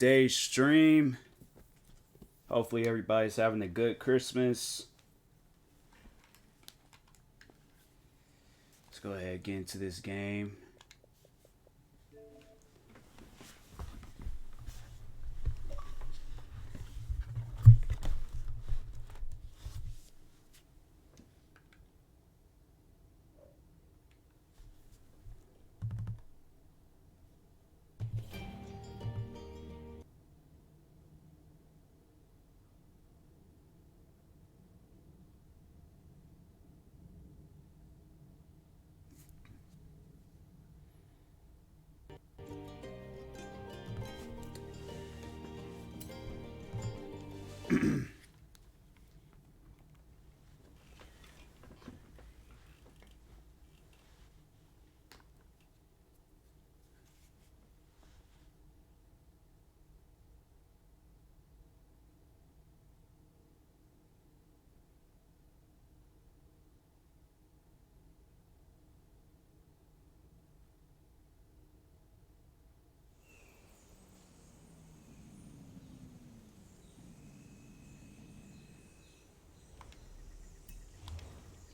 day stream. Hopefully, everybody's having a good Christmas. Let's go ahead and get into this game.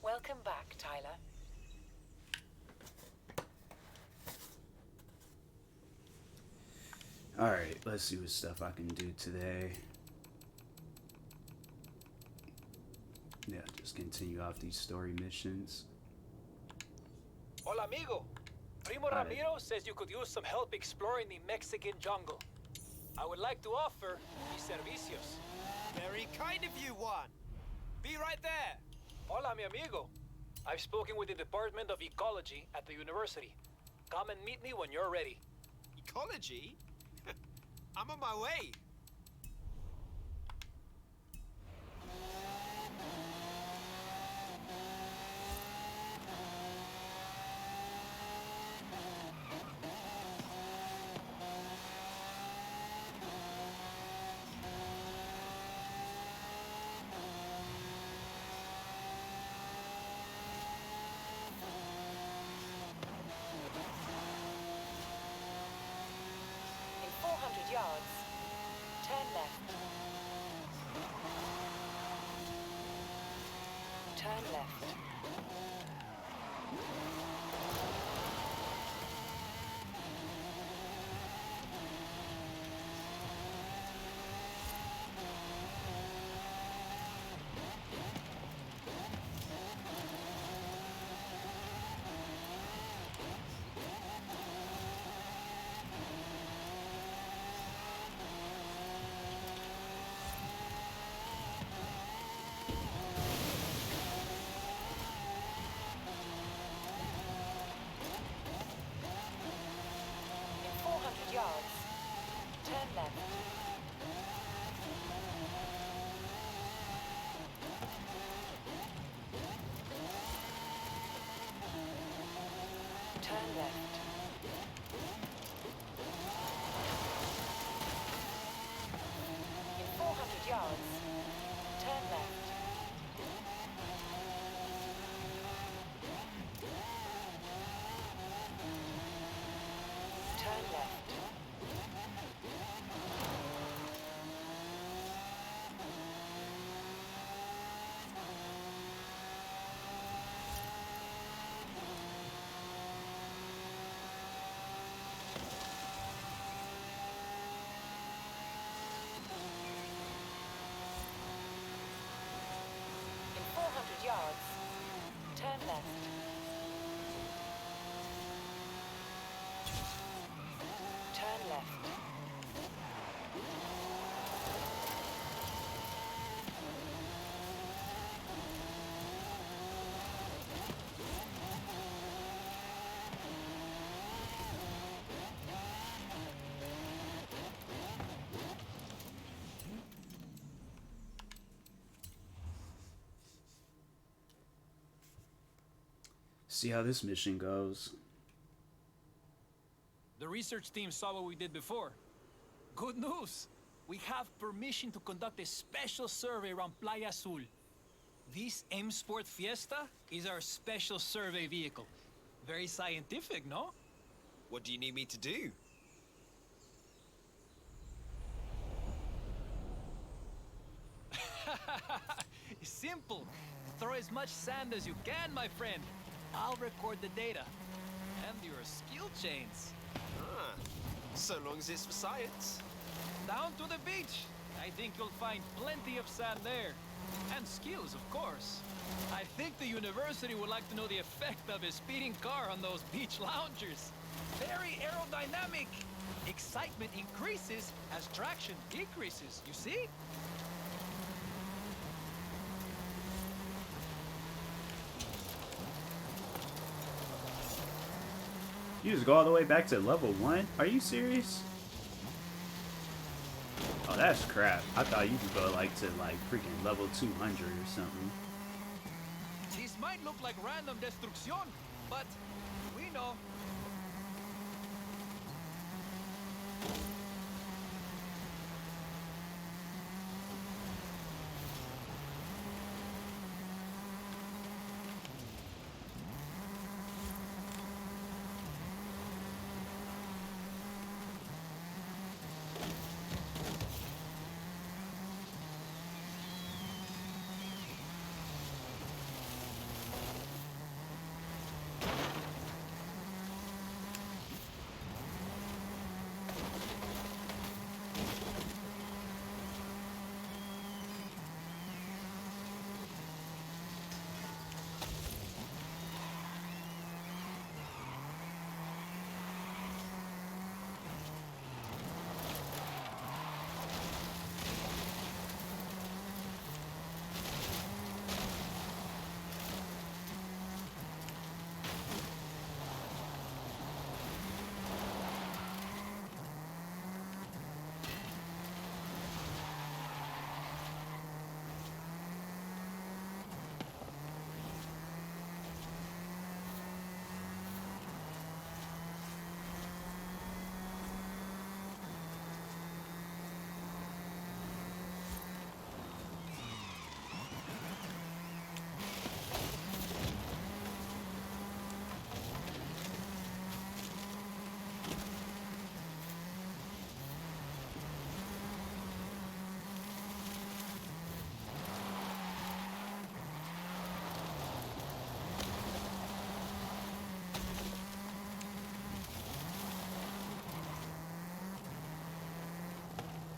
Welcome back, Tyler. Alright, let's see what stuff I can do today. Yeah, just continue off these story missions. Hola, amigo. Primo Ramiro says you could use some help exploring the Mexican jungle. I would like to offer mis servicios. Very kind of you, Juan. Be right there. Hola, mi amigo. I've spoken with the Department of Ecology at the university. Come and meet me when you're ready. Ecology? I'm on my way. In 400 yards, turn left. Turn left. In 400 yards, turn left. Turn left. In 400 yards, turn left. Turn left. In 400 yards, turn left. Turn left. See how this mission goes. The research team saw what we did before. Good news! We have permission to conduct a special survey around Playa Azul. This M Sport Fiesta is our special survey vehicle. Very scientific, no? What do you need me to do? as much sand as you can, my friend. I'll record the data. And your skill chains. Ah, so long as it's for science. Down to the beach. I think you'll find plenty of sand there. And skills, of course. I think the university would like to know the effect of a speeding car on those beach loungers. Very aerodynamic. Excitement increases as traction decreases, you see? You just go all the way back to level 1? Are you serious? Oh, that's crap. I thought you could go like to like freaking level 200 or something. This might look like random destruction, but we know.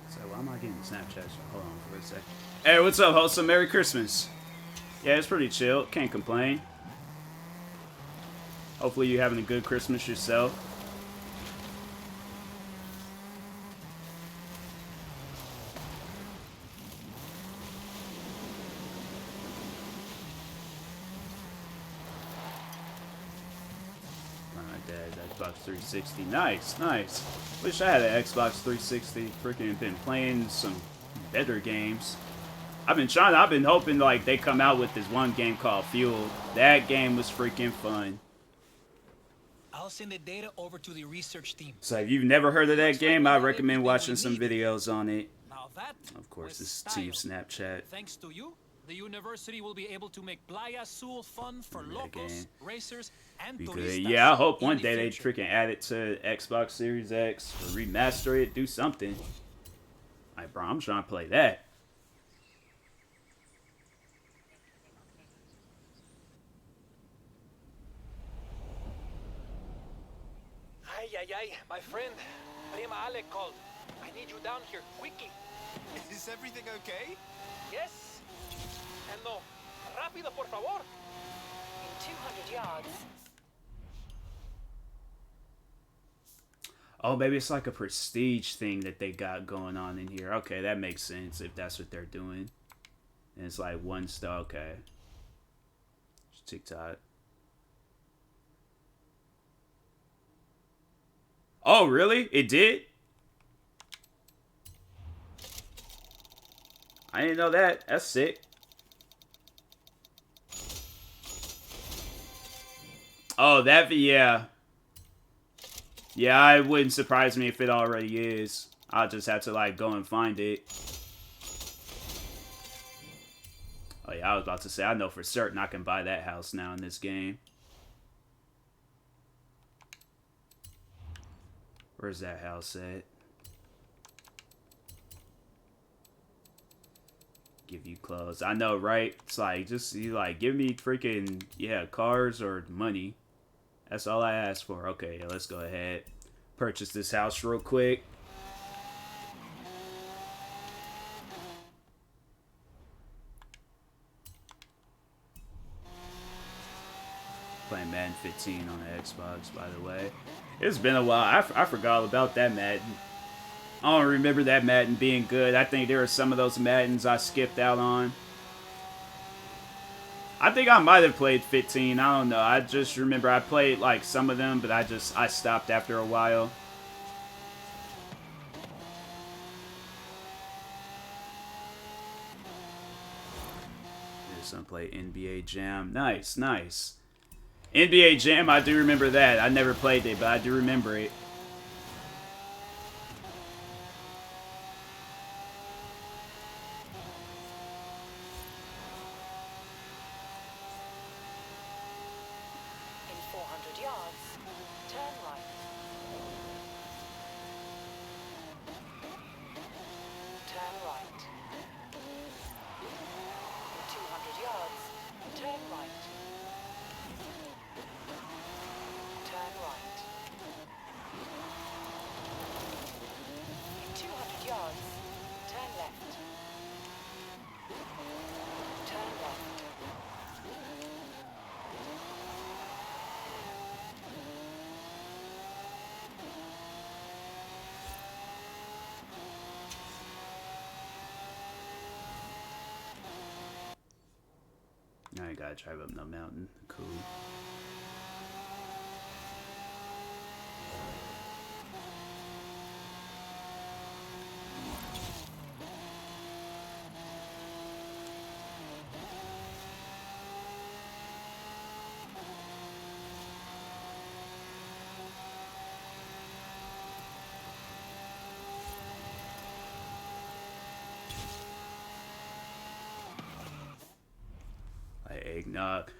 So why am I getting Snapchats? Hold on for a sec. Hey, what's up, wholesome? Merry Christmas. Yeah, it's pretty chill. Can't complain. Hopefully you're having a good Christmas yourself. Xbox 360. Nice, nice. Wish I had an Xbox 360. Freaking been playing some better games. I've been hoping like they come out with this one game called Fuel. That game was freaking fun. I'll send the data over to the research team. So if you've never heard of that game, I recommend watching some videos on it. Now that, Of course, with this is style. Team Snapchat. Thanks to you, the university will be able to make Playa Azul fun for locals, game. racers, and Because, turistas. yeah, I hope in one the day they future. freaking add it to Xbox Series X or remaster it, do something. Like, bro, I'm trying to play that. Ay, ay, ay, my friend. Prima Alec called. I need you down here, quickly. Is everything okay? Yes? And no. Rápido, por favor. In 200 yards. Oh, maybe it's like a prestige thing that they got going on in here. Okay, that makes sense if that's what they're doing. And it's like one star. Okay. TikTok. Oh, really? It did? I didn't know that. That's sick. Oh, that, yeah. Yeah, it wouldn't surprise me if it already is. I'll just have to, like, go and find it. Oh, yeah, I was about to say, I know for certain I can buy that house now in this game. Where's that house at? Give you clothes. I know, right? It's like, just, you like, give me freaking, yeah, cars or money. That's all I asked for. Okay, yeah, let's go ahead. Purchase this house real quick. Playing Madden 15 on the Xbox, by the way. It's been a while. I forgot about that Madden. I don't remember that Madden being good. I think there are some of those Maddens I skipped out on. I think I might have played 15. I don't know. I just remember I played like some of them, but I stopped after a while. There's some play NBA Jam. Nice, nice. NBA Jam, I do remember that. I never played it, but I do remember it. In 400 yards, turn right. Turn right. In 200 yards, turn right. Turn right. In 200 yards, turn left. Turn left. I ain't gotta drive up no mountain. Cool. Like eggnog.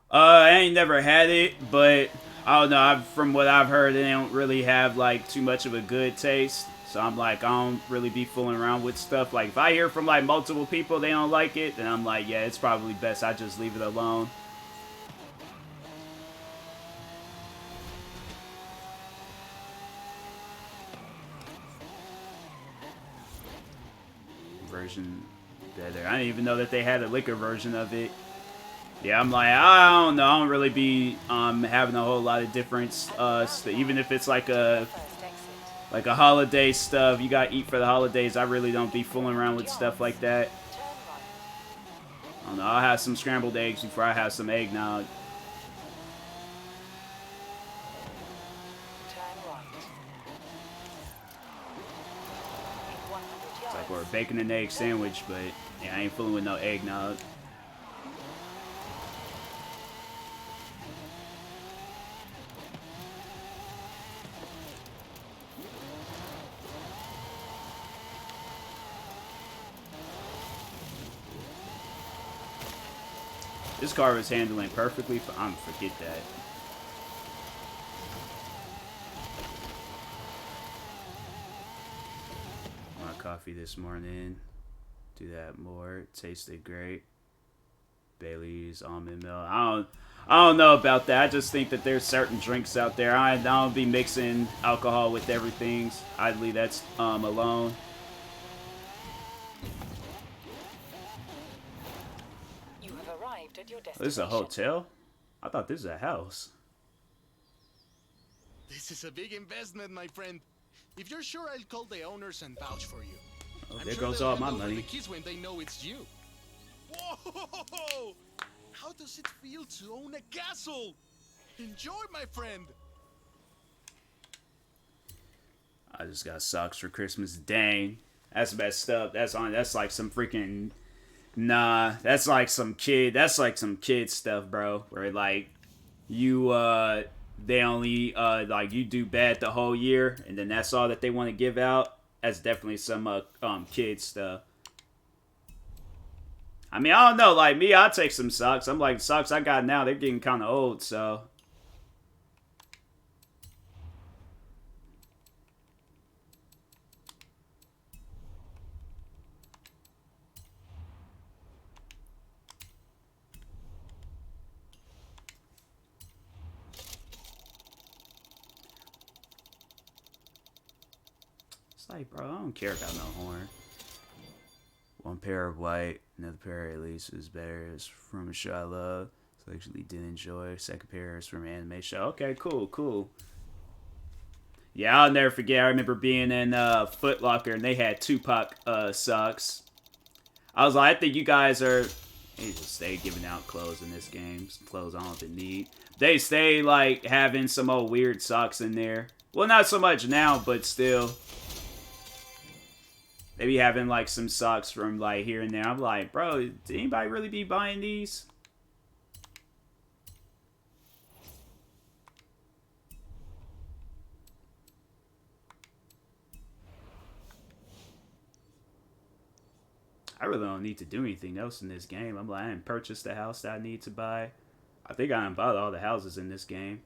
I ain't never had it, but I don't know. From what I've heard, they don't really have like too much of a good taste. So I'm like, I don't really be fooling around with stuff. Like if I hear from like multiple people they don't like it, then I'm like, yeah, it's probably best I just leave it alone. Version better. I didn't even know that they had a liquor version of it. Yeah, I'm like, I don't know. I don't really be having a whole lot of different even if it's like a holiday stuff. You gotta eat for the holidays. I really don't be fooling around with stuff like that. I don't know. I'll have some scrambled eggs before I have some eggnog. It's like we're a bacon and egg sandwich, but yeah, I ain't fooling with no eggnog. This car was handling perfectly. I'm forget that. My coffee this morning. Do that more. It tasted great. Bailey's almond milk. I don't know about that. I just think that there's certain drinks out there. I don't be mixing alcohol with everything. I'd leave that alone. This is a hotel? I thought this is a house. This is a big investment, my friend. If you're sure, I'll call the owners and vouch for you. Oh, there goes all my money. The kids when they know it's you. Whoa! How does it feel to own a castle? Enjoy, my friend. I just got socks for Christmas. Dang, that's messed up. That's like some freaking. Nah, that's like some kid stuff, bro. Where like you they only like you do bad the whole year and then that's all that they want to give out. That's definitely some kid stuff. I mean, I don't know, like me, I'll take some socks. I'm like, socks I got now, they're getting kind of old, so It's like, bro, I don't care about no horn. One pair of white, another pair at least is better. It's from a show I love. So I actually did enjoy. Second pair is from an anime show. Okay, cool, cool. Yeah, I'll never forget. I remember being in Foot Locker and they had Tupac socks. I was like, I think you guys are. They just stay giving out clothes in this game. Some clothes I don't even need. They stay like having some old weird socks in there. Well, not so much now, but still. They be having like some socks from like here and there. I'm like, bro, did anybody really be buying these? I really don't need to do anything else in this game. I'm like, I didn't purchase the house that I need to buy. I think I done bought all the houses in this game.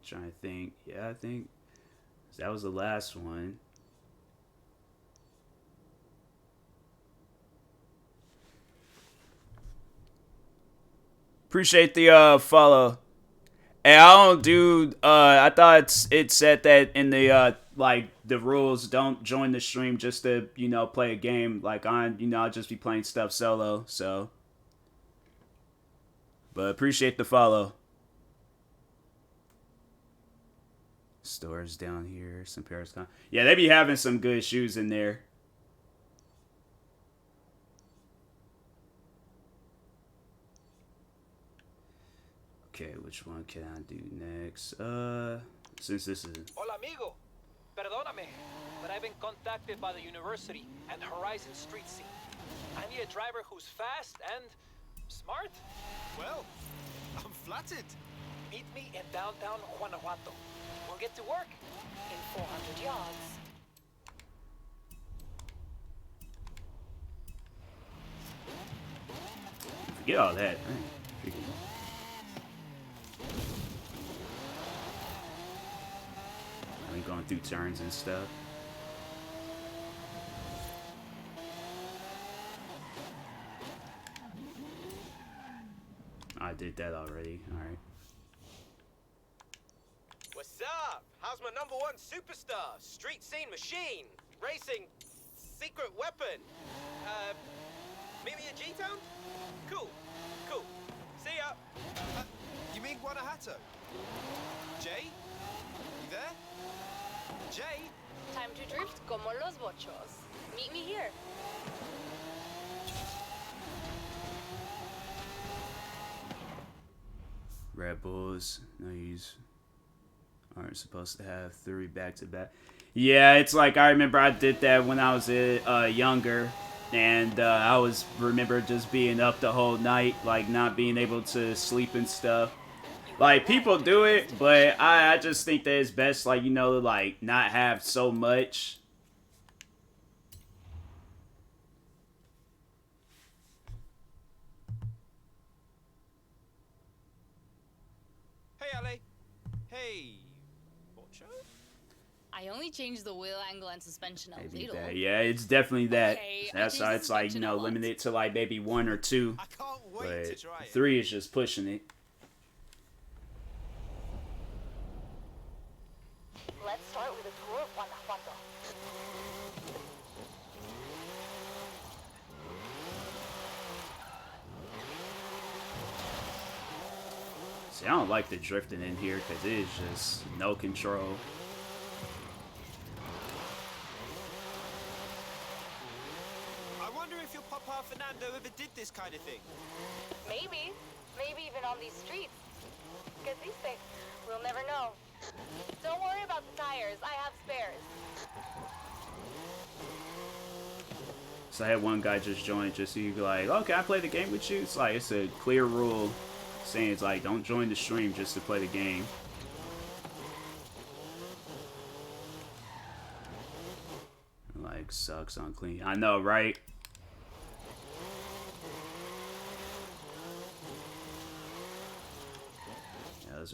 Trying to think. Yeah, I think that was the last one. Appreciate the follow. Hey, I don't do. I thought it said that in the like the rules, don't join the stream just to play a game. Like I'll just be playing stuff solo. So, but appreciate the follow. Stores down here, some Paris. Yeah, they be having some good shoes in there. Okay, which one can I do next? Since this is... Hola, amigo. Perdóname, but I've been contacted by the university and Horizon Street Scene. I need a driver who's fast and smart. Well, I'm flattered. Meet me in downtown Guanajuato. We'll get to work. In 400 yards. Forget all that. I'm going through turns and stuff. I did that already. Alright. What's up? How's my #1 superstar? Street scene machine. Racing. Secret weapon. Meet me at G-Town? Cool. Cool. See ya. You mean Guanajuato? Jay? You there? Jay? Time to drift como los bochos. Meet me here. Red Bulls, these aren't supposed to have 3 back-to-back. Yeah, it's like I remember I did that when I was younger, and I remember just being up the whole night, like not being able to sleep and stuff. Like people do it, but I just think that it's best, like like not have so much. Hey, Ale. Hey. Bocho? I only changed the wheel angle and suspension a Maybe little. that. Yeah, it's definitely that. Okay, That's I why changed it's the like suspension a lot. limited to like maybe 1 or 2. I can't wait to But try it. 3 is just pushing it. Let's start with a tour of Guanajuato. See, I don't like the drifting in here because it is just no control. I wonder if your Papa Fernando ever did this kind of thing. Maybe. Maybe even on these streets. Because these things, we'll never know. Don't worry about the tires. I have spares. So I had one guy just join just so you be like, oh, can I play the game with you? It's like, it's a clear rule saying it's like, don't join the stream just to play the game. Like, sucks on clean. I know, right?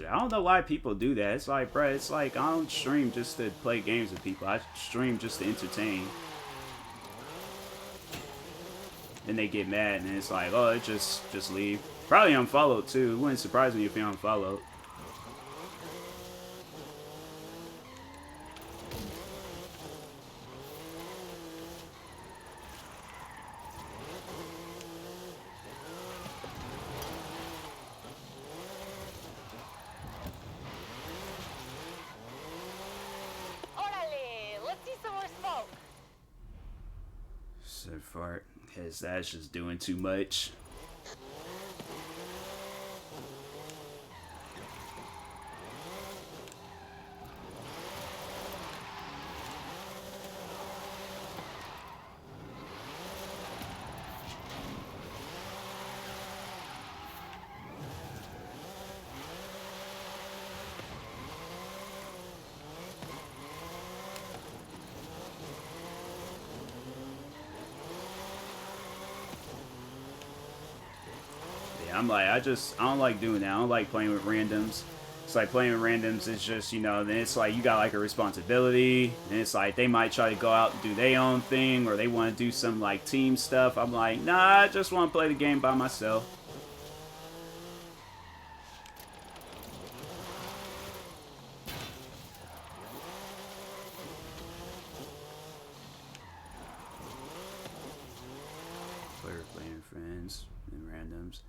I don't know why people do that. It's like, bro, it's like I don't stream just to play games with people. I stream just to entertain. Then they get mad and it's like, oh, just leave. Probably unfollowed too. It wouldn't surprise me if you unfollowed. hard fart, because that's just doing too much. I'm like, I don't like doing that. I don't like playing with randoms. It's like playing with randoms is just, you know, then it's like you got like a responsibility, and it's like they might try to go out and do their own thing, or they want to do some like team stuff. I'm like, nah, I just want to play the game by myself. Player playing friends and randoms.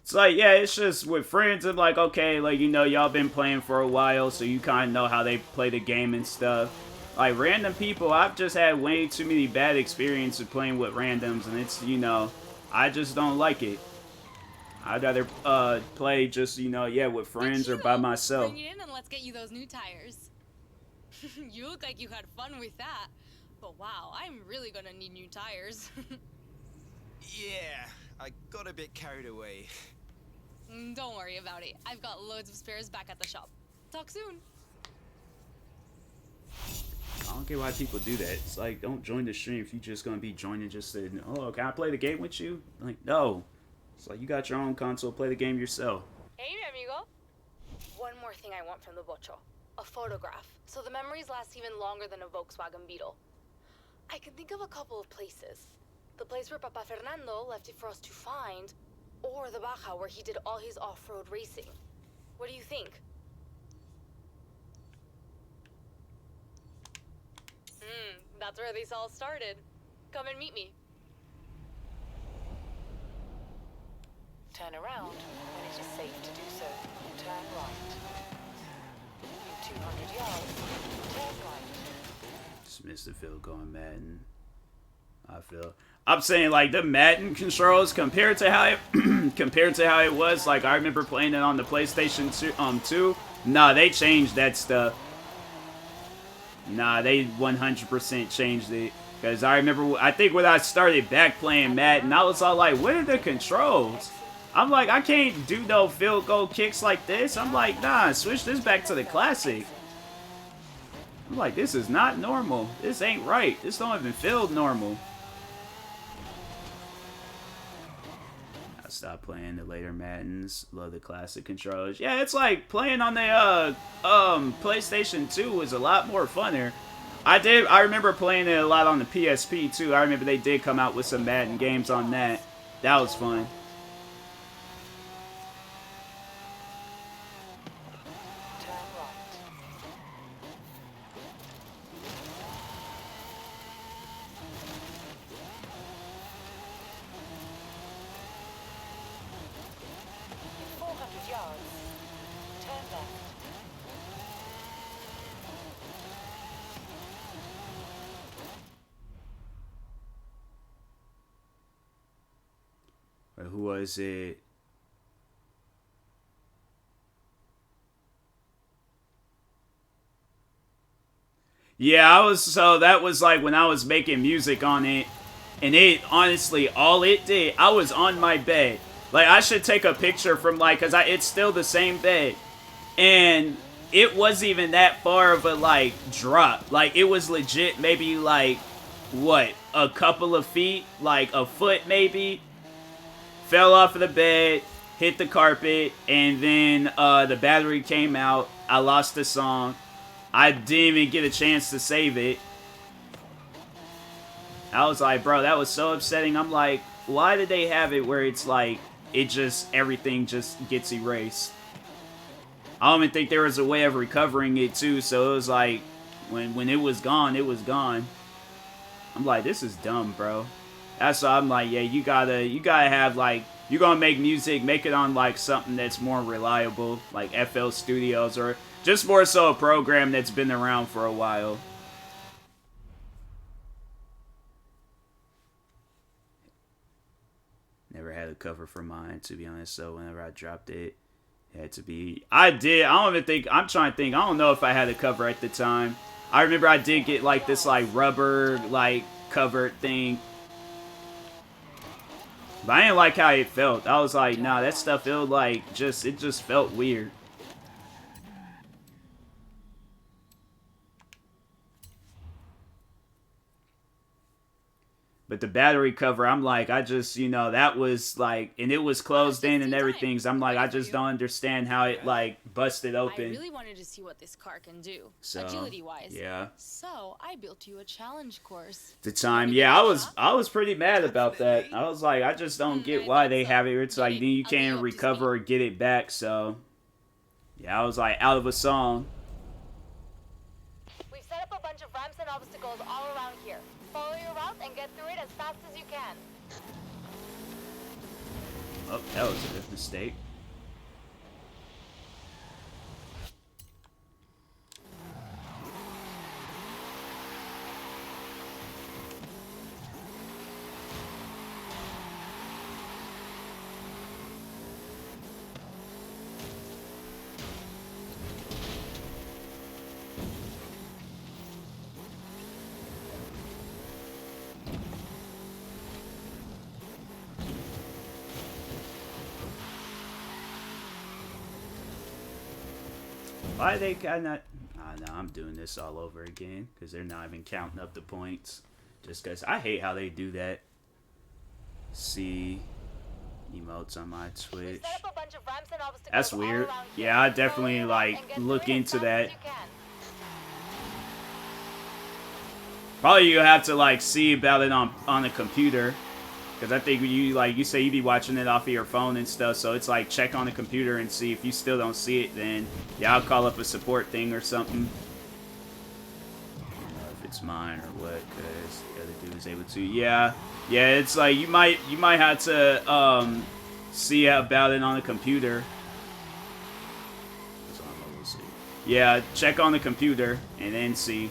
It's like, yeah, it's just with friends. I'm like, okay, like, you know, y'all been playing for a while, so you kind of know how they play the game and stuff. Like, random people, I've just had way too many bad experiences playing with randoms, and it's, you know, I just don't like it. I'd rather play just, you know, yeah, with friends or by myself. Bring it in and let's get you those new tires. You look like you had fun with that. But wow, I'm really gonna need new tires. Yeah, I got a bit carried away. Don't worry about it. I've got loads of spares back at the shop. Talk soon. I don't get why people do that. It's like, don't join the stream if you're just gonna be joining just to, oh, can I play the game with you? Like, no. It's like, you got your own console, play the game yourself. Hey, amigo. One more thing I want from the bocho. A photograph, so the memories last even longer than a Volkswagen Beetle. I can think of a couple of places. The place where Papa Fernando left it for us to find, or the Baja where he did all his off-road racing. What do you think? That's where this all started. Come and meet me. Turn around when it is safe to do so. Turn right. In 200 yards, turn right. Just missed the field going Madden. I'm saying like the Madden controls compared to how it was. Like I remember playing it on the PlayStation 2. Nah, they changed that stuff. Nah, they 100% changed it. Because I remember, I think when I started back playing Madden, I was all like, what are the controls? I'm like, I can't do no field goal kicks like this. I'm like, nah, switch this back to the classic. I'm like, this is not normal. This ain't right. This don't even feel normal. I stopped playing the later Maddens. Love the classic controllers. Yeah, it's like playing on the PlayStation 2 was a lot more funner. I remember playing it a lot on the PSP too. I remember they did come out with some Madden games on that. That was fun. Who was it? Yeah, so that was like when I was making music on it, and it, honestly, all it did, I was on my bed. Like, I should take a picture from, like, because it's still the same bed, and it wasn't even that far of a, like, drop. Like, it was legit maybe, like, what, a couple of feet? Like, a foot maybe? Fell off of the bed, hit the carpet, and then the battery came out. I lost the song. I didn't even get a chance to save it. I was like, bro, that was so upsetting. I'm like, why did they have it where it's like, everything just gets erased? I don't even think there was a way of recovering it too, so it was like, when it was gone, it was gone. I'm like, this is dumb, bro. That's why I'm like, yeah, you gotta have, like, you're gonna make music, make it on, like, something that's more reliable, like FL Studios, or just more so a program that's been around for a while. a cover for mine, to be honest. So whenever I dropped it, it had to be. I did. I don't even think. I'm trying to think. I don't know if I had a cover at the time. I remember I did get like this like rubber like covered thing. But I didn't like how it felt. I was like, nah, that stuff felt like it just felt weird. But the battery cover, I'm like, I just, you know, that was like, and it was closed in and everything. So I'm like, I just don't understand how it like busted open. I really wanted to see what this car can do, So, agility-wise. yeah. So I built you a challenge course. The time, yeah, I was pretty mad about that. I was like, I just don't get why they have it. It's like then you can't recover or get it back. So, yeah, I was like out of a song. We've set up a bunch of ramps and obstacles all around here. Follow your route and get through it as fast as you can. Oh, that was a mistake. Why they got not? No, I'm doing this all over again because they're not even counting up the points. Just because I hate how they do that. See emotes on my Twitch. That's weird. Yeah, I definitely like look into that. Probably you have to like see about it on a computer. Because I think you say you be watching it off of your phone and stuff, so it's like check on the computer and see if you still don't see it, then yeah, I'll call up a support thing or something. I don't know if it's mine or what, because the other dude was able to. Yeah, it's like you might have to see about it on the computer. That's what I'm able to see. Yeah, check on the computer and then see.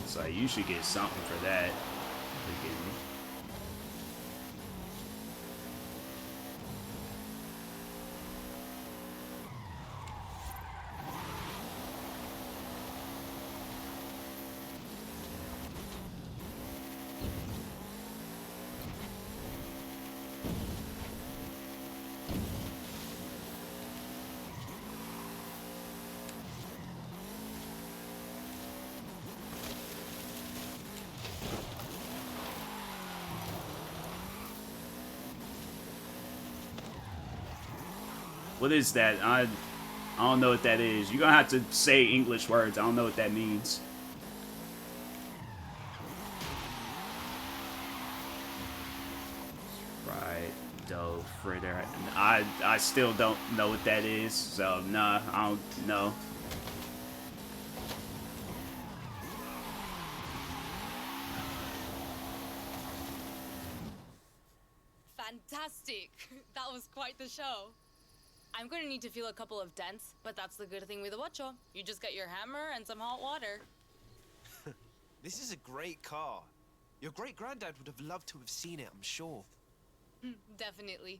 So you should get something for that. What is that? I don't know what that is. You're gonna have to say English words. I don't know what that means. Right, dough fritter. I still don't know what that is. So nah, I don't know. fantastic. That was quite the show. I'm gonna need to feel a couple of dents, but that's the good thing with a bocho. You just get your hammer and some hot water. This is a great car. Your great-granddad would have loved to have seen it, I'm sure. Definitely.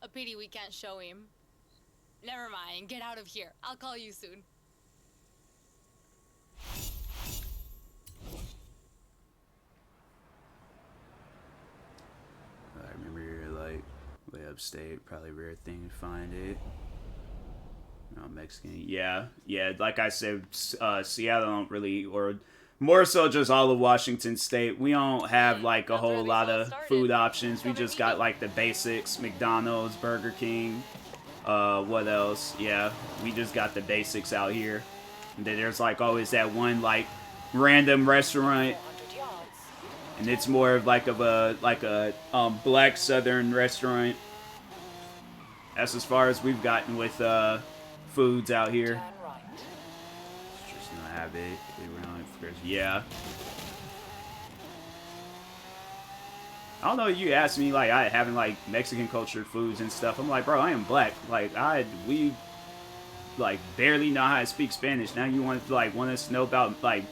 A pity we can't show him. Never mind, get out of here. I'll call you soon. I remember you're like way upstate, probably a rare thing to find it. No, Mexican. Yeah. Like I said, Seattle don't really, or more so just all of Washington State. We don't have like a whole lot of food options. We just got like the basics: McDonald's, Burger King. What else? Yeah, we just got the basics out here. And then there's like always that one like random restaurant, 400 yards. and it's more of like a black Southern restaurant. That's as far as we've gotten with foods out here. Turn right. Just not have it. Yeah. I don't know. You asked me like I having like Mexican culture foods and stuff. I'm like, bro, I am black. Like we like barely know how to speak Spanish. Now you want us to know about like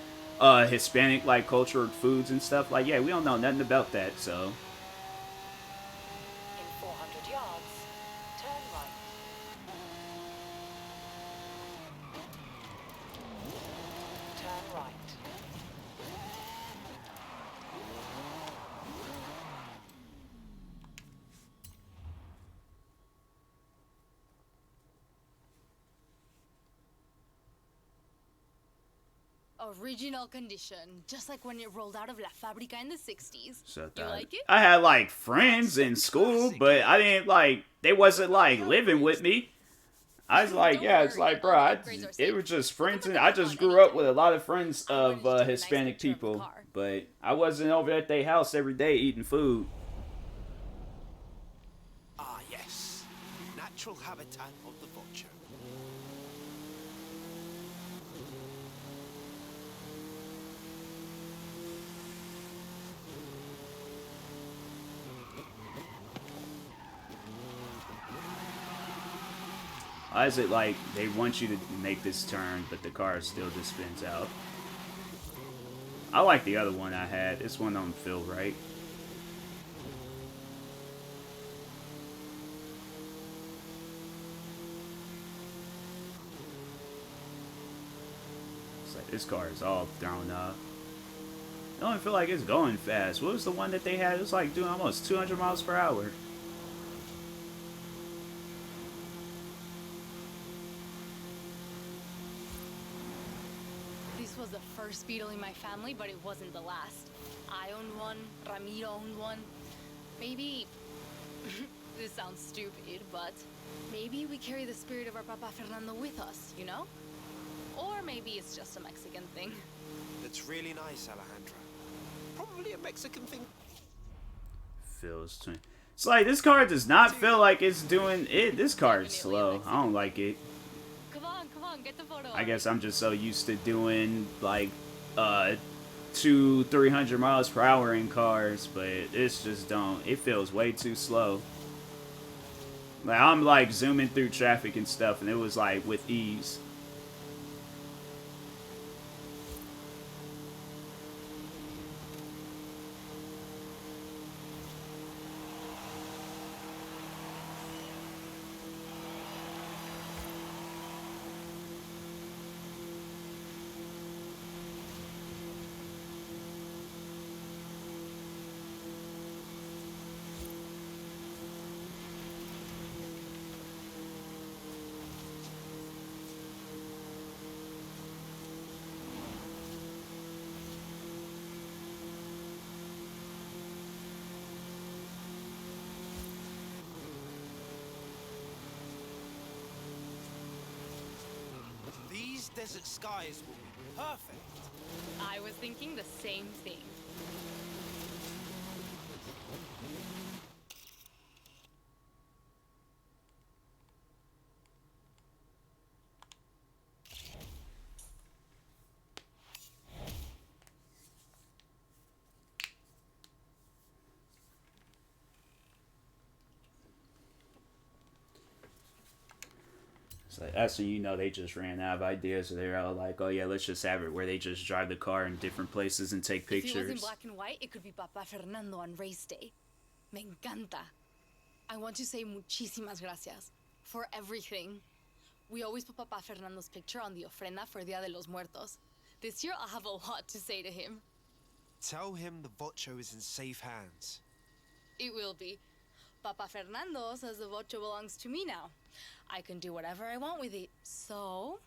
Hispanic like cultural foods and stuff. Like, yeah, we don't know nothing about that. So In 400 yards, turn right. Turn right. Original condition, just like when it rolled out of La Fábrica in the 60s. shut You that. like it? I had like friends in school, but I didn't like. They wasn't like living with me. I was like, Don't yeah, it's worry, like, bro, all the upgrades are it safe. was just friends, and Look I at the just fun grew up anytime. with a lot of friends I'm of gonna just take a nice Hispanic picture of the people, car. but I wasn't over at their house every day eating food. Ah, yes. Natural habitat of the vulture. Why is it like they want you to make this turn, but the car still just spins out? I like the other one I had. This one don't feel right. It's like this car is all thrown up. I don't feel like it's going fast. What was the one that they had? It was like doing almost 200 miles per hour. This was the first Beetle in my family, but it wasn't the last. I owned one, Ramiro owned one. Maybe... this sounds stupid, but maybe we carry the spirit of our Papa Fernando with us, you know? Or maybe it's just a Mexican thing. That's really nice, Alejandra. Probably a Mexican thing. Feels to It's like this car does not feel like it's doing it. This car is slow. I don't like it. Come on, get the photo. I guess I'm just so used to doing like 200-300 miles per hour in cars, but it's just don't. It feels way too slow. Like I'm like zooming through traffic and stuff, and it was like with ease. These desert skies will be perfect. I was thinking the same thing. So that's when you know they just ran out of ideas. So they're all like, oh yeah, let's just have it where they just drive the car in different places and take If it was in pictures. black and white, it could be Papa Fernando on race day. Me encanta. I want to say muchísimas gracias for everything. We always put Papa Fernando's picture on the ofrenda for Dia de los Muertos. This year, I'll have a lot to say to him. Tell him the Vocho is in safe hands. It will be. Papa Fernando says the Vocho belongs to me now. I can do whatever I want with it, so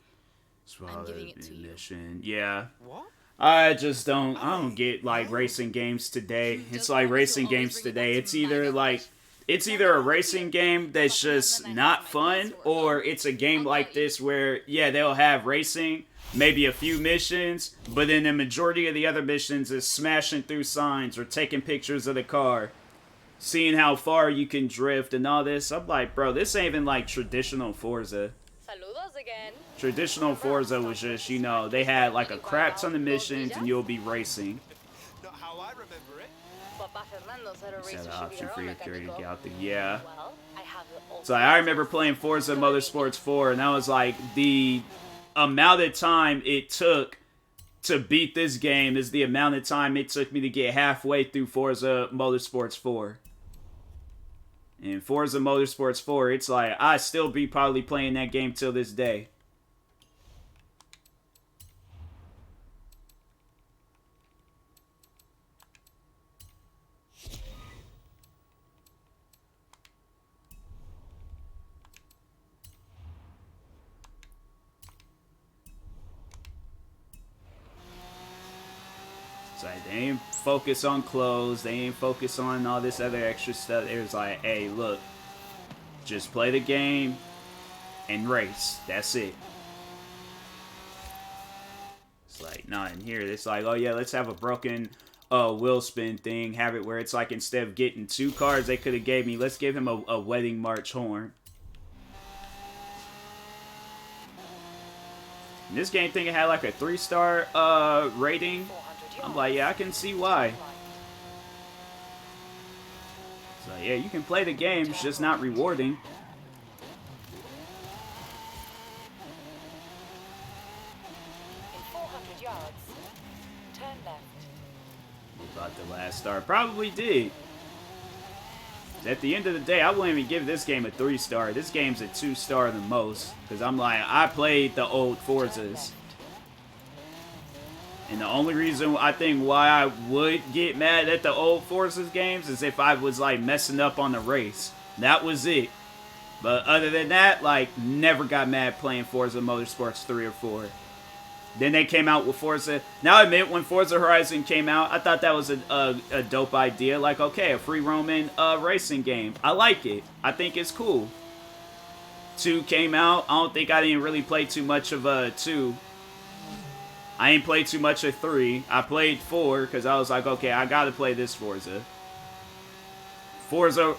I'm giving it to you. Mission. Yeah. What? I don't get like racing games today. It's like racing games today. It's either a racing game that's just not fun, or it's a game like this where, yeah, they'll have racing, maybe a few missions, but then the majority of the other missions is smashing through signs or taking pictures of the car, seeing how far you can drift and all this. I'm like, bro, this ain't even like traditional Forza. Saludos again. Traditional Forza was just, you know, they had like a crap ton of missions and you'll be racing. Not how I remember it. Papa Fernando said a race Set should an be option their for own your carrier to mechanical. get out there. Yeah. Well, I have the So I remember playing Forza Motorsports 4, and that was like the amount of time it took to beat this game is the amount of time it took me to get halfway through Forza Motorsports 4. And Forza Motorsports 4, it's like I still be probably playing that game till this day. It's like they ain't focus on clothes, they ain't focus on all this other extra stuff. It was like, hey, look, just play the game and race. That's it. It's like, nah, in here, it's like, oh yeah, let's have a broken wheel spin thing. Have it where it's like instead of getting 2 cars they could have gave me, let's give him a wedding march horn. And this game thing, it had like a 3-star rating. I'm like, yeah, I can see why. So yeah, you can play the game, it's just not rewarding. In 400 yards, turn left. About the last star, probably did. At the end of the day, I wouldn't even give this game a 3-star. This game's a 2-star the most, because I'm like, I played the old Forzas. And the only reason I think why I would get mad at the old Forza's games is if I was like messing up on the race. That was it. But other than that, like, never got mad playing Forza Motorsports 3 or 4. Then they came out with Forza. Now I admit, when Forza Horizon came out, I thought that was a dope idea. Like, okay, a free roaming racing game. I like it. I think it's cool. 2 came out. I don't think I didn't really play too much of 2. I ain't played too much of 3. I played 4 because I was like, okay, I gotta play this Forza. Forza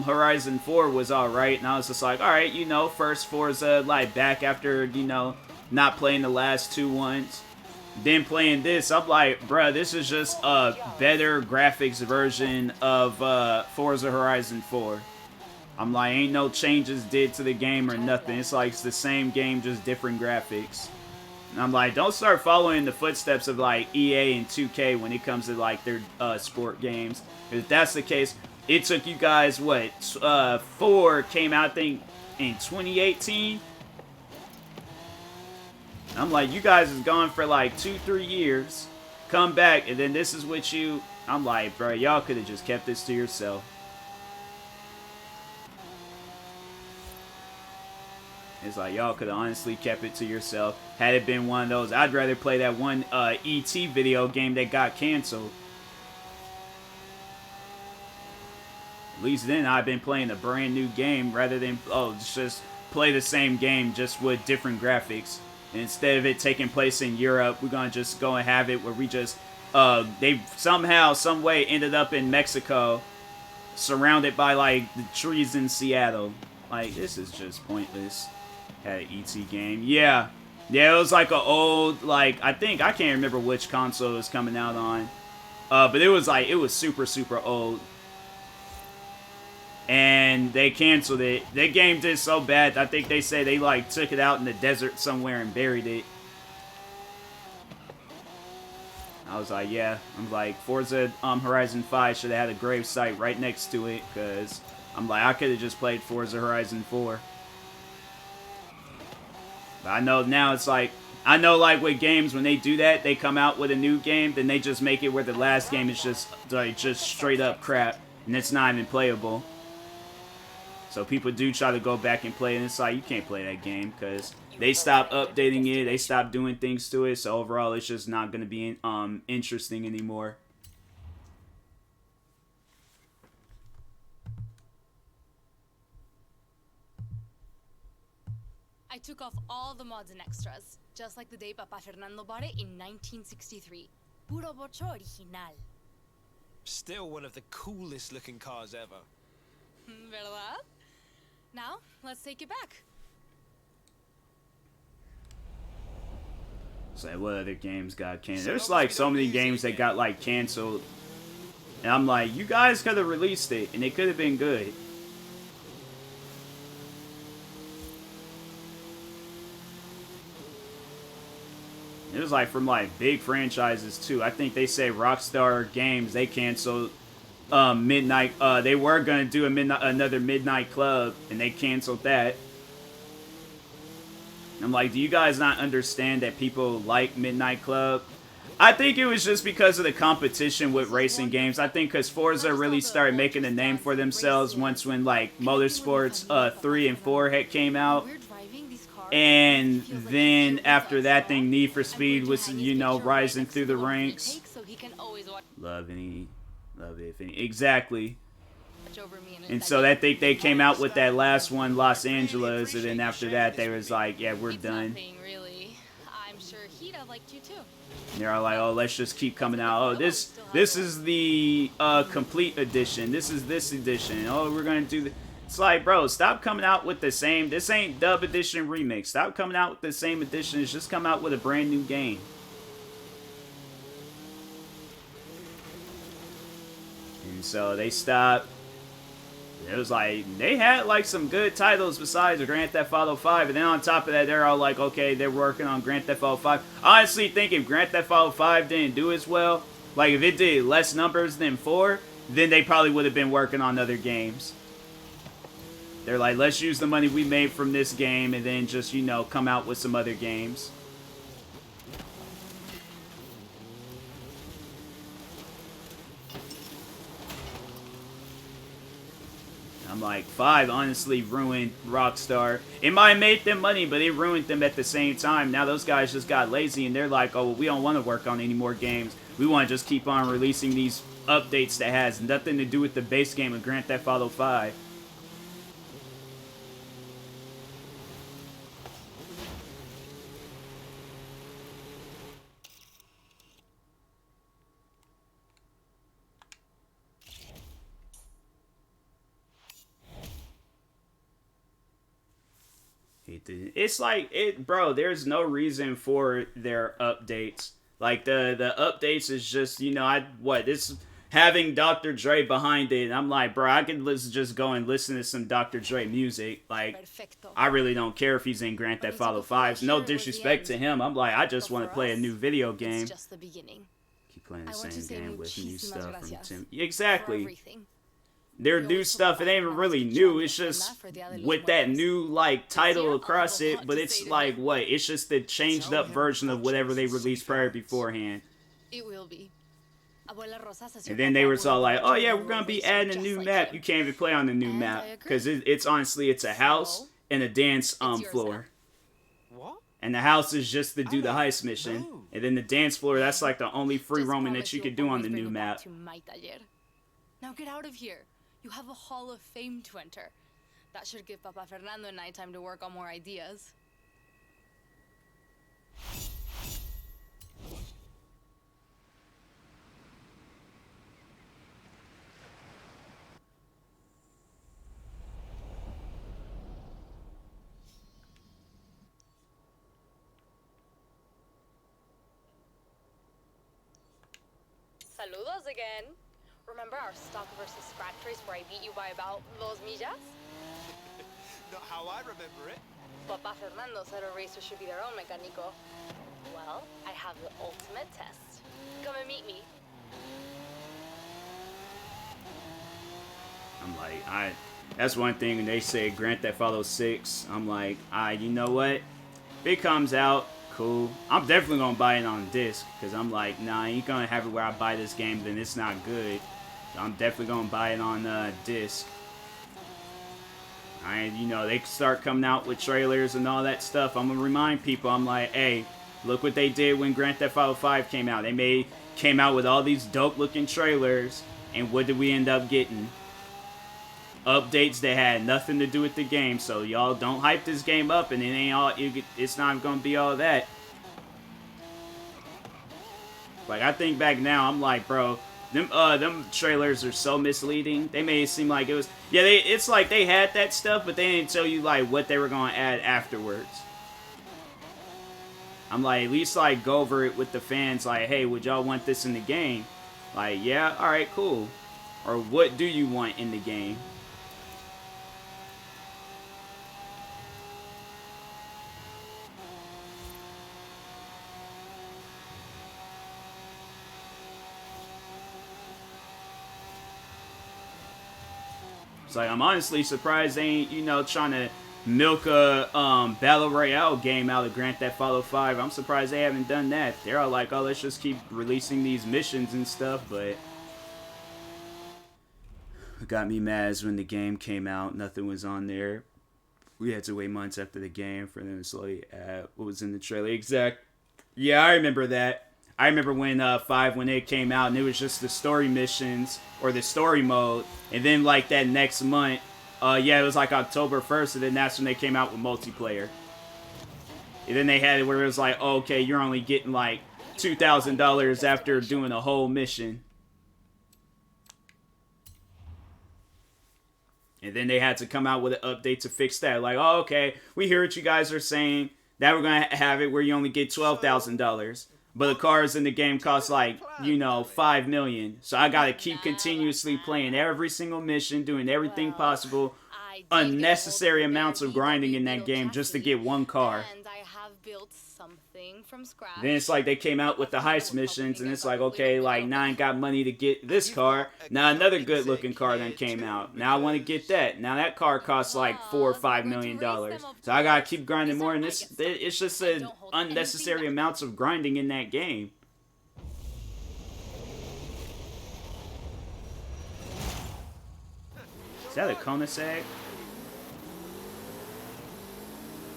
Horizon 4 was alright, and I was just like, alright, you know, first Forza, like, back after, you know, not playing the last 2 ones. Then playing this, I'm like, bruh, this is just a better graphics version of Forza Horizon 4. I'm like, ain't no changes did to the game or nothing. It's like it's the same game, just different graphics. And I'm like, don't start following the footsteps of like EA and 2K when it comes to like their sport games. If that's the case, it took you guys, what, 4 came out, I think, in 2018? I'm like, you guys is gone for like 2-3 years, come back, and then this is what you... I'm like, bro, y'all could have just kept this to yourself. It's like, y'all could have honestly kept it to yourself. Had it been one of those, I'd rather play that one E.T. video game that got canceled. At least then I've been playing a brand new game rather than, just play the same game just with different graphics. And instead of it taking place in Europe, we're going to just go and have it where we just, they somehow, some way ended up in Mexico, surrounded by like the trees in Seattle. Like, this is just pointless. Had an E.T. game. Yeah. Yeah, it was like an old, like, I can't remember which console it was coming out on. But it was like, it was super, super old. And and they canceled it. That game did so bad, I think they say they like took it out in the desert somewhere and buried it. I was like, yeah. I'm like, Forza Horizon 5 should have had a grave site right next to it, because I'm like, I could have just played Forza Horizon 4. But I know now it's like, I know like with games, when they do that, they come out with a new game, then they just make it where the last game is just like just straight up crap, and it's not even playable. So people do try to go back and play it, and it's like, you can't play that game, because they stopped updating it, they stopped doing things to it, so overall it's just not going to be interesting anymore. I took off all the mods and extras, just like the day Papa Fernando bought it in 1963. Puro bocho original. Still one of the coolest looking cars ever. ¿Verdad? Now, let's take it back. So what other games got canceled? There's like so many games that got like canceled. And I'm like, you guys could have released it and it could have been good. It was like from like big franchises too. I think they say Rockstar Games, they canceled Midnight. They were gonna do another Midnight Club, and they canceled that. I'm like, do you guys not understand that people like Midnight Club? I think it was just because of the competition with racing games. I think because Forza really started making a name for themselves when like Motorsports 3 and 4 had came out. And then after that thing, Need for Speed was, you know, rising through the ranks. Love it. Exactly. And so I think they came out with that last one, Los Angeles, and then after that they was like, yeah, we're done. I'm sure he'd have liked you too. And they're all like, oh, let's just keep coming out. Oh, this is the complete edition. This is this edition. Oh, we're gonna do the. It's like, bro, stop coming out with the same. This ain't dub edition remix. Stop coming out with the same editions. Just come out with a brand new game. And so they stopped. It was like, they had like some good titles besides Grand Theft Auto 5. And then on top of that, they're all like, okay, they're working on Grand Theft Auto 5. I honestly think if Grand Theft Auto 5 didn't do as well, like if it did less numbers than 4, then they probably would have been working on other games. They're like, let's use the money we made from this game and then just, you know, come out with some other games. I'm like, 5 honestly ruined Rockstar. It might have made them money, but it ruined them at the same time. Now those guys just got lazy and they're like, oh, well, we don't want to work on any more games. We want to just keep on releasing these updates that has nothing to do with the base game of Grand Theft Auto 5. It's like, bro, there's no reason for their updates. Like, the updates is just, you know, it's having Dr. Dre behind it. And I'm like, bro, I could just go and listen to some Dr. Dre music. Like, I really don't care if he's in Grand Theft Auto 5. No disrespect to him. I'm like, I just want to play a new video game. It's just the beginning. Keep playing the same game with new stuff from Tim. Exactly. Their new stuff, it ain't even really new. It's just with that new like title across it, but it's like what? It's just the changed up version of whatever they released prior beforehand. It will be. And then they were all like, "Oh yeah, we're gonna be adding a new map." You can't even play on the new map because it's honestly it's a house and a dance floor. What? And the house is just to do the heist mission, and then the dance floor that's like the only free roaming that you could do on the new map. Now get out of here. You have a Hall of Fame to enter. That should give Papa Fernando and I time to work on more ideas. Saludos again. Remember our stock versus scratch race where I beat you by about dos millas? Not how I remember it. Papa Fernando said a racer should be their own mecánico. Well, I have the ultimate test. Come and meet me. I'm like, that's one thing when they say Grand Theft Auto 6, I'm like, you know what? If it comes out, cool. I'm definitely gonna buy it on disc, because I'm like, nah, I ain't gonna have it where I buy this game, then it's not good. So I'm definitely gonna buy it on disc. You know, they start coming out with trailers and all that stuff. I'm gonna remind people, I'm like, hey, look what they did when Grand Theft Auto 5 came out. They came out with all these dope looking trailers, and what did we end up getting? Updates that had nothing to do with the game. So y'all don't hype this game up, and it's not gonna be all that. Like, I think back now, I'm like, bro, them trailers are so misleading. They made it seem like it was, yeah, it's like they had that stuff, but they didn't tell you like what they were gonna add afterwards. I'm like, at least like go over it with the fans, like, hey, would y'all want this in the game? Like, yeah, alright, cool. Or what do you want in the game? It's like, I'm honestly surprised they ain't, you know, trying to milk a Battle Royale game out of Grand Theft Auto 5. I'm surprised they haven't done that. They're all like, oh, let's just keep releasing these missions and stuff, but what got me mad is when the game came out, nothing was on there. We had to wait months after the game for them to slowly add what was in the trailer. Yeah, I remember that. I remember when 5, when it came out, and it was just the story missions, or the story mode, and then, like, that next month, yeah, it was, like, October 1st, and then that's when they came out with multiplayer. And then they had it where it was like, oh, okay, you're only getting, like, $2,000 after doing a whole mission. And then they had to come out with an update to fix that. Like, oh, okay, we hear what you guys are saying. Now we're going to have it where you only get $12,000. But the cars in the game cost like, you know, $5 million. So I gotta keep continuously playing every single mission, doing everything possible. Unnecessary amounts of grinding in that game just to get one car. And I have built something from scratch. Then it's like they came out with the heist missions, and it's like, okay, like, now I got money to get this car. Now another good looking car then came out. Now I want to get that. Now that car costs like $4 or $5 million. So I gotta keep grinding more, and it's just unnecessary amounts of grinding in that game. Is that a Koenigsegg?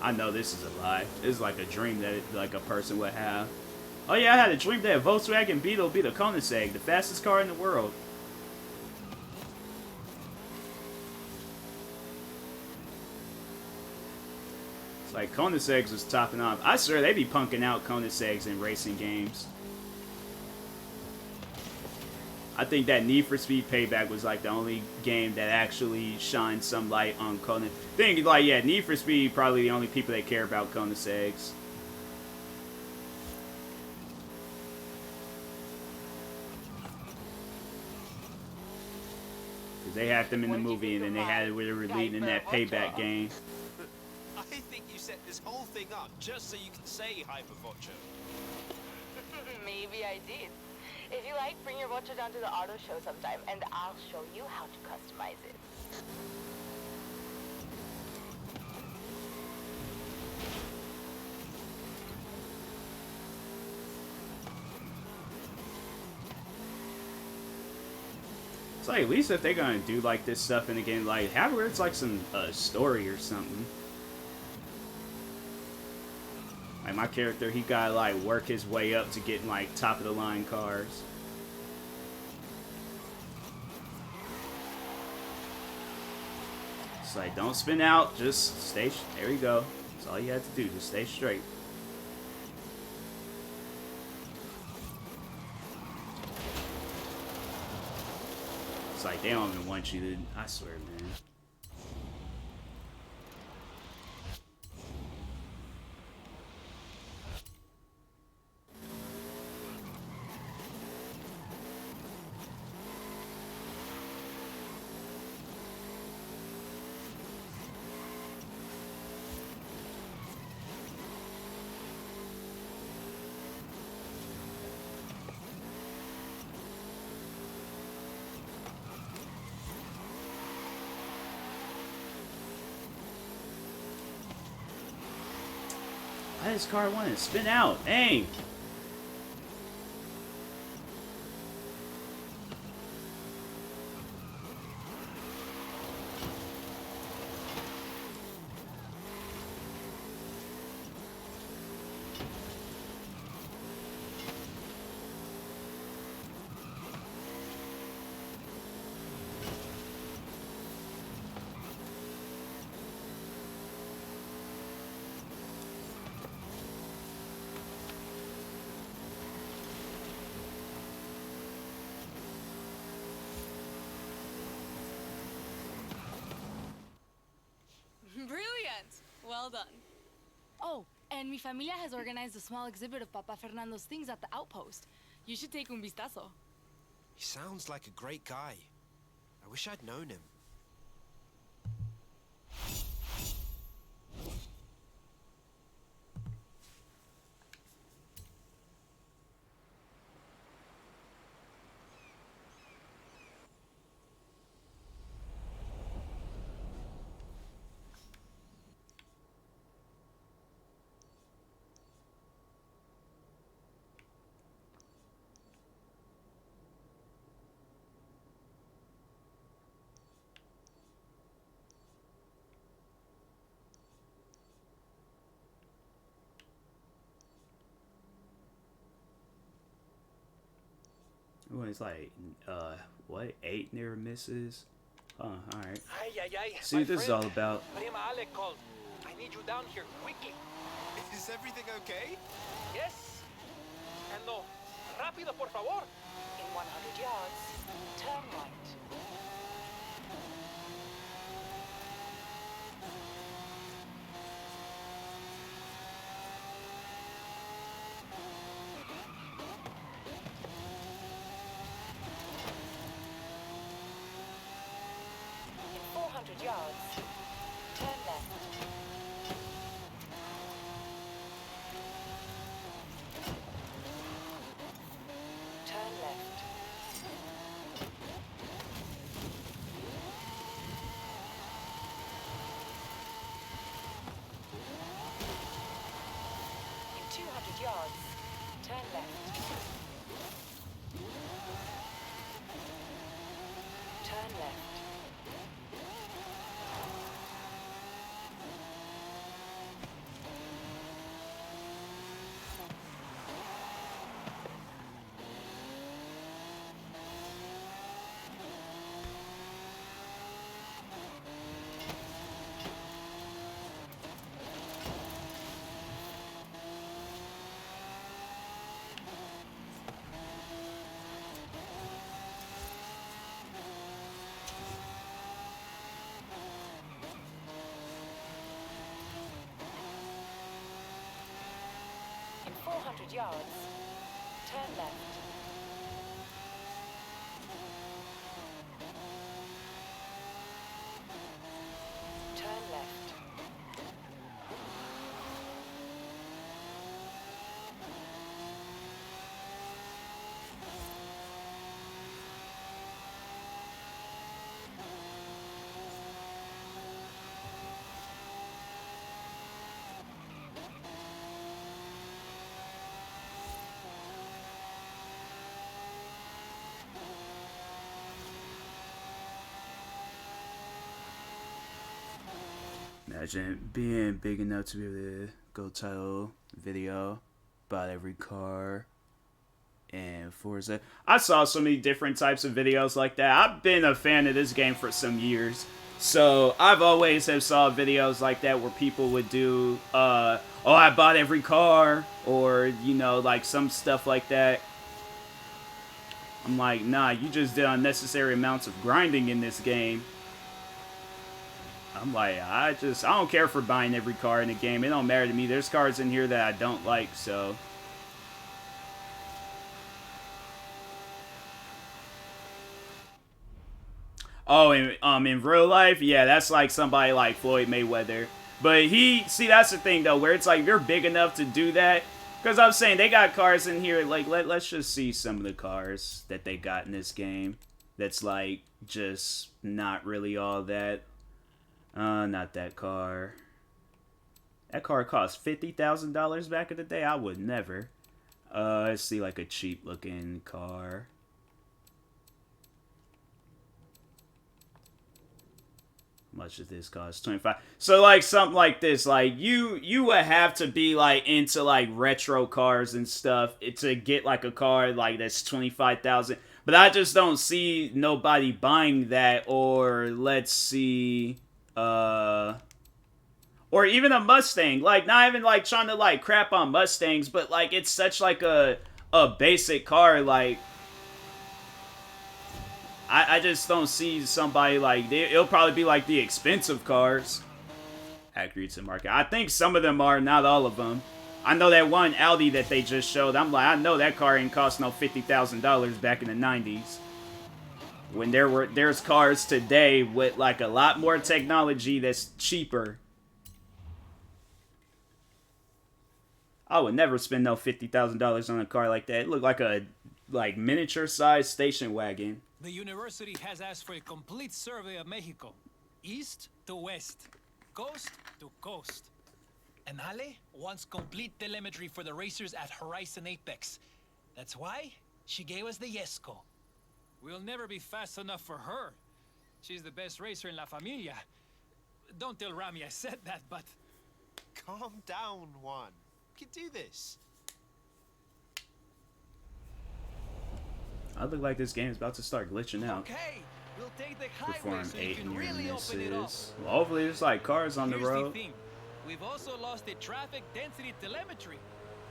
I know this is a lie. This is like a dream that like a person would have. Oh yeah, I had a dream that a Volkswagen Beetle beat a Koenigsegg, the fastest car in the world. It's like Koenigsegg's was topping off. I swear they be punking out Koenigsegg's in racing games. I think that Need for Speed Payback was like the only game that actually shined some light on Koenig. Think like, yeah, Need for Speed probably the only people that care about Koenigsegg's. Because they had them in the movie, and then they had it where they were leading in that Payback game. I think you set this whole thing up just so you can say Hypervocha. Maybe I did. If you like, bring your watcher down to the auto show sometime, and I'll show you how to customize it. It's like, at least if they're gonna do like this stuff in the game, like have where it's like some story or something. Like my character, he gotta like work his way up to getting like top of the line cars. It's like, don't spin out, just stay. There you go. That's all you have to do. Just stay straight. It's like they don't even want you to. I swear, man. Why does this car want to spin out? Dang! Brilliant! Well done. Oh, and mi familia has organized a small exhibit of Papa Fernando's things at the outpost. You should take un vistazo. He sounds like a great guy. I wish I'd known him. Ooh, it's like, what? 8 near misses? Huh, alright. Ay, ay, ay. See my what this is friend, all about. Prima Alec called. I need you down here quickly. Is everything okay? Yes. And no, rápido, por favor. In 100 yards, turn right. In 400 yards, turn left. Turn left. In 200 yards, turn left. Turn left. In 400 yards, turn left. Turn left. Imagine being big enough to be able to go title video about every car and Forza. I saw so many different types of videos like that. I've been a fan of this game for some years. So I've always have saw videos like that where people would do, oh, I bought every car, or, you know, like some stuff like that. I'm like, nah, you just did unnecessary amounts of grinding in this game. I'm like, I don't care for buying every car in the game. It don't matter to me. There's cars in here that I don't like, so. Oh, in real life, yeah, that's like somebody like Floyd Mayweather. But see, that's the thing though, where it's like you're big enough to do that. Because I'm saying they got cars in here. Like let's just see some of the cars that they got in this game. That's like just not really all that. Not that car. That car cost $50,000 back in the day. I would never. Let's see, like a cheap looking car. How much does this cost? 25. So like something like this, like you would have to be like into like retro cars and stuff to get like a car like that's 25,000. But I just don't see nobody buying that. Or let's see, or even a Mustang. Like not even like trying to like crap on Mustangs, but like it's such like a basic car. Like I just don't see somebody like it'll probably be like the expensive cars. Accurate to market. I think some of them are, not all of them. I know that one Audi that they just showed. I'm like, I know that car ain't cost no $50,000 back in the 90s. When there's cars today with like a lot more technology that's cheaper. I would never spend no $50,000 on a car like that. It looked like a miniature-sized station wagon. The university has asked for a complete survey of Mexico, east to west, coast to coast. And Ale wants complete telemetry for the racers at Horizon Apex. That's why she gave us the Yesco. We'll never be fast enough for her. She's the best racer in La Familia. Don't tell Rami I said that, but... Calm down, Juan. We can do this. I look like this game is about to start glitching out. Okay, we'll take the highway Perform so you 8 can near really open it up. misses. Well, hopefully there's like cars on the Here's road. thing. We've also lost the traffic density telemetry.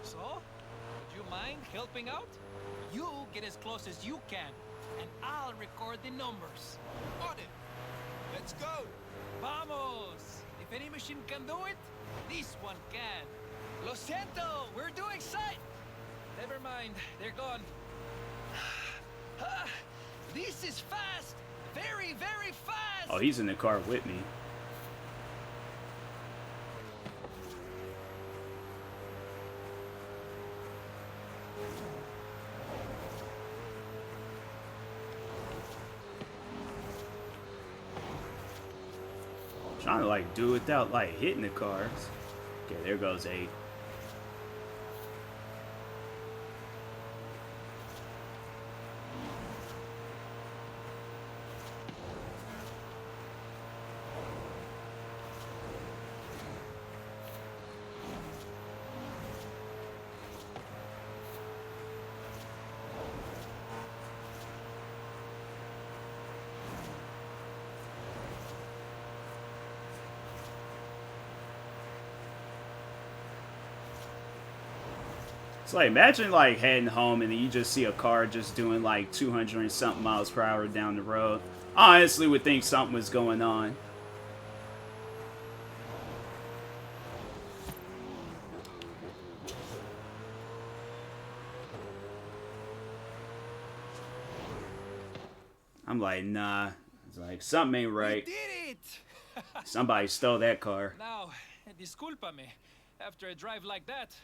So, would you mind helping out? You get as close as you can, and I'll record the numbers. On it. Let's go. Vamos! If any machine can do it, this one can. Lo siento, we're doing sight. Never mind, they're gone. This is fast! Very, very fast! Oh, he's in the car with me. Trying to like do it without like hitting the cars. Okay, there goes 8. So like, imagine like heading home and then you just see a car just doing like 200 and something miles per hour down the road. I honestly would think something was going on. I'm like, nah. It's like, something ain't right. We did it! Somebody stole that car. Now, discúlpame. After a drive like that,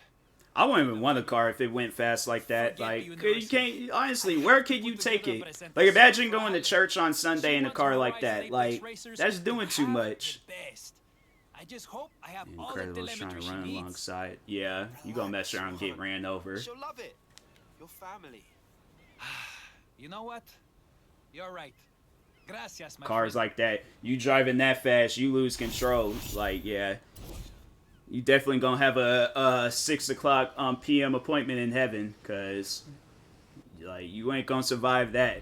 I wouldn't even want a car if it went fast like that. Like, you can't, honestly, where can you take it? Like, imagine going to church on Sunday in a car like that. Like, that's doing too much. I just hope I have Incredible trying to run alongside. Yeah, you gonna mess around and get ran over. She'll love it. Your family. You know what? You're right. Gracias, my Cars friend. like that, you driving that fast, you lose control. Like, yeah. You definitely gonna have a 6 o'clock p.m. appointment in heaven, cause like you ain't gonna survive that.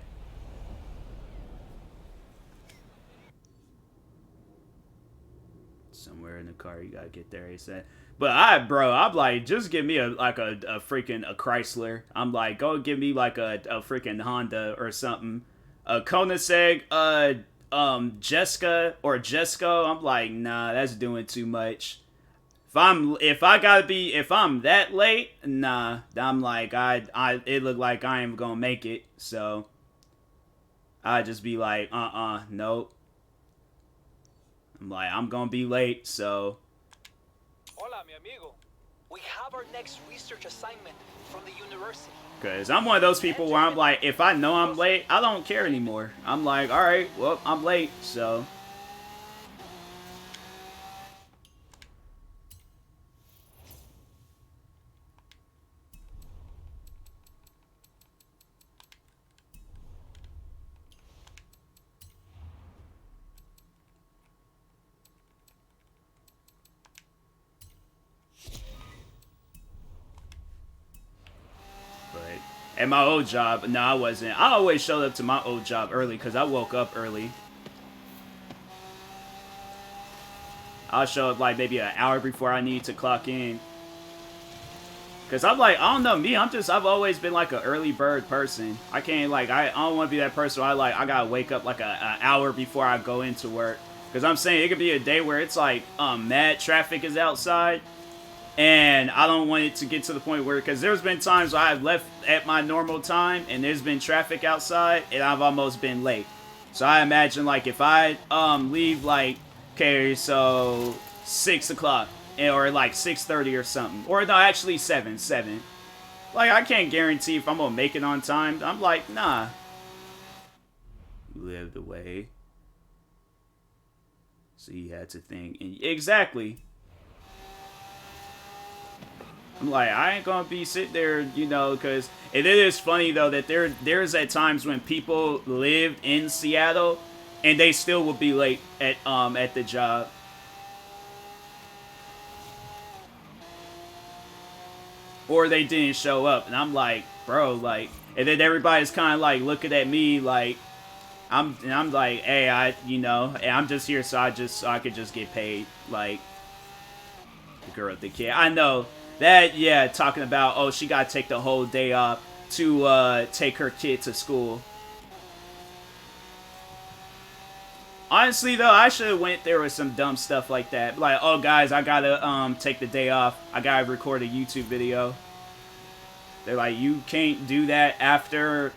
Somewhere in the car, you gotta get there. He said, but I'm like, just give me a freaking Chrysler. I'm like, go give me like a freaking Honda or something. A Koenigsegg, Jessica or Jesco. I'm like, nah, that's doing too much. If I'm that late, nah, I'm like, it look like I ain't gonna make it, so I'd just be like, nope. I'm like, I'm gonna be late, so. Hola, mi amigo. We have our next research assignment from the university. Cause I'm one of those people where I'm like, if I know I'm late, I don't care anymore. I'm like, alright, well, I'm late, so. At my old job, no, I wasn't. I always showed up to my old job early because I woke up early. I'll show up like maybe an hour before I need to clock in. Cause I'm like, I don't know, me, I've always been like an early bird person. I can't like, I don't want to be that person where I gotta wake up like an hour before I go into work. Cause I'm saying it could be a day where it's like, mad traffic is outside. And I don't want it to get to the point where, cause there's been times where I've left at my normal time and there's been traffic outside and I've almost been late. So I imagine like if I, leave like, okay, so 6 o'clock. Or like 6:30 or something. Or no, actually 7. Like, I can't guarantee if I'm gonna make it on time. I'm like, nah. You lived away. So you had to think. And exactly. I'm like, I ain't gonna be sitting there, you know, because it is funny though that there's at times when people lived in Seattle and they still will be late at the job. Or they didn't show up, and I'm like, bro, like, and then everybody's kind of like looking at me like, I'm like, hey, I'm just here so I could just get paid, like, the girl with the kid. I know that, yeah, talking about, oh, she gotta take the whole day off to take her kid to school. Honestly, though, I should have went there with some dumb stuff like that. Like, oh, guys, I gotta take the day off. I gotta record a YouTube video. They're like, you can't do that after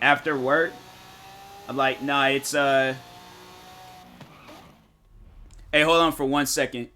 work? I'm like, nah, it's, Hey, hold on for 1 second.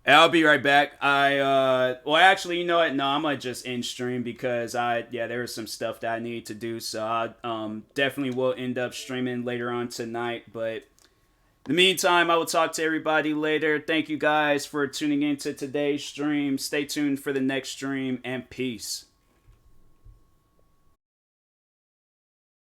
I'll be right back. Well, actually, you know what? No, I'm gonna just end stream because there was some stuff that I need to do. So I definitely will end up streaming later on tonight. But in the meantime, I will talk to everybody later. Thank you guys for tuning into today's stream. Stay tuned for the next stream, and peace.